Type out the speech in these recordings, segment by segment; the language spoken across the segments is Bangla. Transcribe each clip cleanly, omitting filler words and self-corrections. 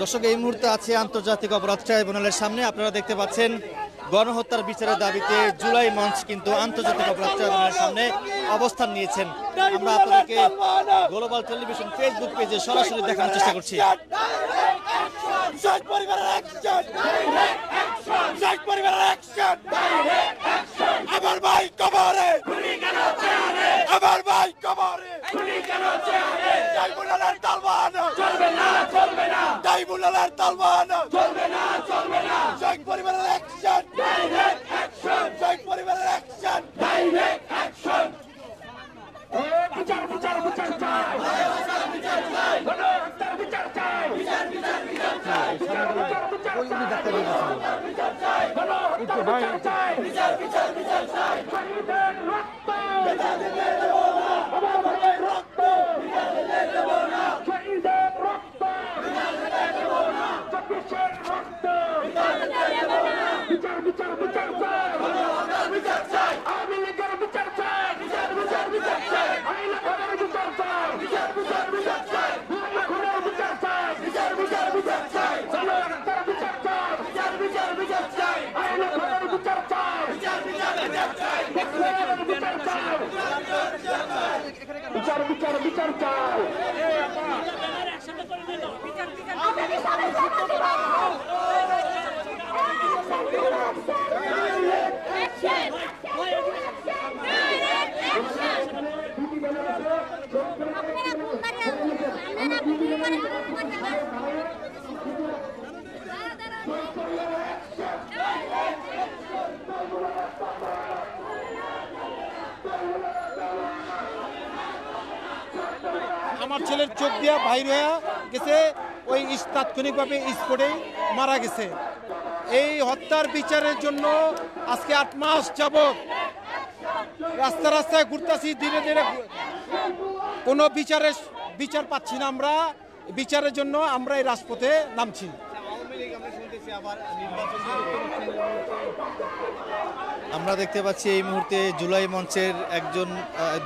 দর্শক, এই মুহূর্তে আছে আন্তর্জাতিক অপরাধ ট্রাইব্যুনালের সামনে। আপনারা দেখতে পাচ্ছেন গণহত্যার বিচারের দাবিতে জুলাই মঞ্চ কিন্তু আন্তর্জাতিক অপরাধ ট্রাইব্যুনালের সামনে অবস্থান নিয়েছেন। আমরা আপনাদেরকে গ্লোবাল টেলিভিশন ফেসবুক পেজে সরাসরি দেখানোর চেষ্টা করছি। আমার ভাই কবরে, আমার ভাই কবরে, ট্রাইব্যুনালের তালবান চলবে না, চলবে না, ট্রাইব্যুনালের তালবান চলবে না, চলবে না, শহীদ পরিবারের অ্যাকশন, ডাইরেক্ট অ্যাকশন, শহীদ পরিবারের অ্যাকশন, ডাইরেক্ট অ্যাকশন। বিচার বিচার বিচার চাই, বিচার চাই, গণহত্যার বিচার চাই, বিচার বিচার বিচার চাই, বিচার বিচার বিচার চাই, গণহত্যার বিচার চাই, বিচার বিচার বিচার চাই, শহীদের রক্ত বেটা দিতে দেব না, আমার ভাইয়ের রক্ত বেটা দিতে দেব না, শহীদের রক্ত বেটা দিতে দেব না, চব্বিশের রক্ত বেটা দিতে দেব না, বিচার বিচার বিচার চাই, গণহত্যার বিচার চাই, আওয়ামী লীগের বিচার চাই, বিচার বিচার বিচার চাই, আইলা খানের বিচার চাই, বিচার বিচার বিচার চাই, আইলা খানের বিচার চাই, বিচার বিচার বিচার চাই, গণহত্যার বিচার চাই, বিচার বিচার বিচার চাই, আইলা খানের বিচার চাই, বিচার বিচার বিচার চাই, বিচার চাই, বিচার বিচার বিচার চাই। আমার ছেলের চোখ দিয়া বাইর হয়ে গেছে, ওই তাৎক্ষণিকভাবে স্পটেই মারা গেছে। এই হত্যার বিচারের জন্য আজকে 8 মাস যাবত রাস্তা রাস্তায় ঘুরতেছি, ধীরে ধীরে কোনো বিচার পাচ্ছি না। আমরা বিচারের জন্য আমরা এই রাজপথে নামছি। আমরা দেখতে পাচ্ছি এই মুহূর্তে জুলাই মঞ্চের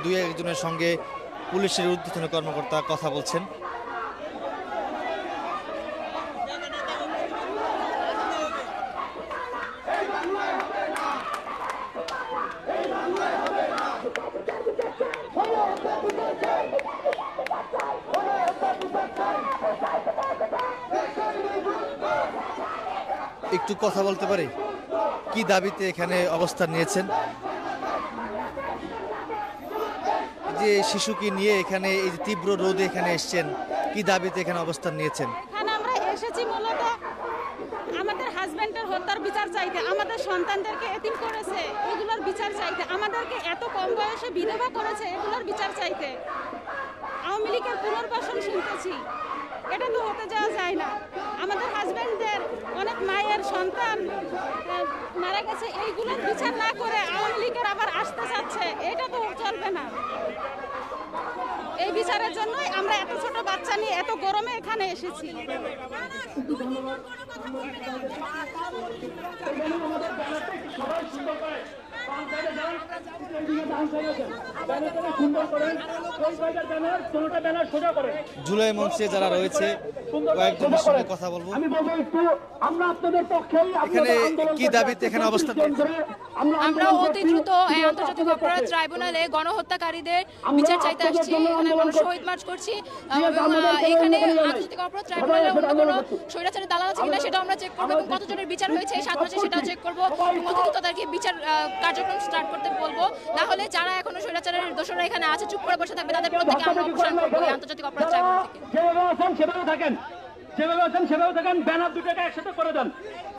দুই একজনের সঙ্গে পুলিশের ঊর্ধ্বতন কর্মকর্তা কথা বলছেন। একটু কথা বলতে পারি, কি দাবিতে এখানে অবস্থান নিয়েছেন? যে শিশুকে নিয়ে এখানে এই যে তীব্র রোদে এখানে এসেছেন, কি দাবিতে এখানে অবস্থান নিয়েছেন? এখানে আমরা এসেছি মূলত আমাদের হাজবেন্ডের হত্যার বিচার চাইতে, আমাদের সন্তানদেরকে এতিম করেছে এগুলোর বিচার চাইতে, আমাদেরকে এত কম বয়সে বিধবা করেছে এগুলোর বিচার চাইতে। আওয়ামী লীগের পুনর্বাসন শুনতেছি, এটা তো হতে যাওয়া যায় না। আমাদের হাজবেন্ডদের অনেক মায়ের সন্তান মারা গেছে, এইগুলোর বিচার না করে আওয়ামী লীগের আবার আসতে চাচ্ছে, এটা তো চলবে না। এই বিচারের জন্যই আমরা এত ছোট বাচ্চা নিয়ে এত গরমে এখানে এসেছি। জুলাই মঞ্চে যারা রয়েছে কয়েকজনের সঙ্গে কথা বলবো। এখানে কি দাবিতে এখানে অবস্থান? আমরা অতি দ্রুত এই আন্তর্জাতিক অপরাধ ট্রাইব্যুনালে গণহত্যাকারীদের বিচার চাইতে আসছি, এখানে শহীদ মার্চ করছি। এখানে আন্তর্জাতিক অপরাধ ট্রাইব্যুনালে অন্য কোনো স্বৈরাচারের দালাল আছে কিনা সেটা আমরা চেক করবো, এবং কতজনের বিচার হয়েছে এই 7 মাসে সেটাও চেক করবো, অতি দ্রুত তাদেরকে বিচার কার্যক্রম স্টার্ট করতে বলবো। না হলে যারা এখনো স্বৈরাচারের দোষরা এখানে আছে চুপ করে বসে থাকবে, তাদের প্রত্যেকে আমরা অপসারণ করবো এই আন্তর্জাতিক অপরাধ ট্রাইব্যুনাল থেকে। যেভাবে আছেন সেভাবে থাকেন, ব্যানার দুটোকে একসাথে করে দেন।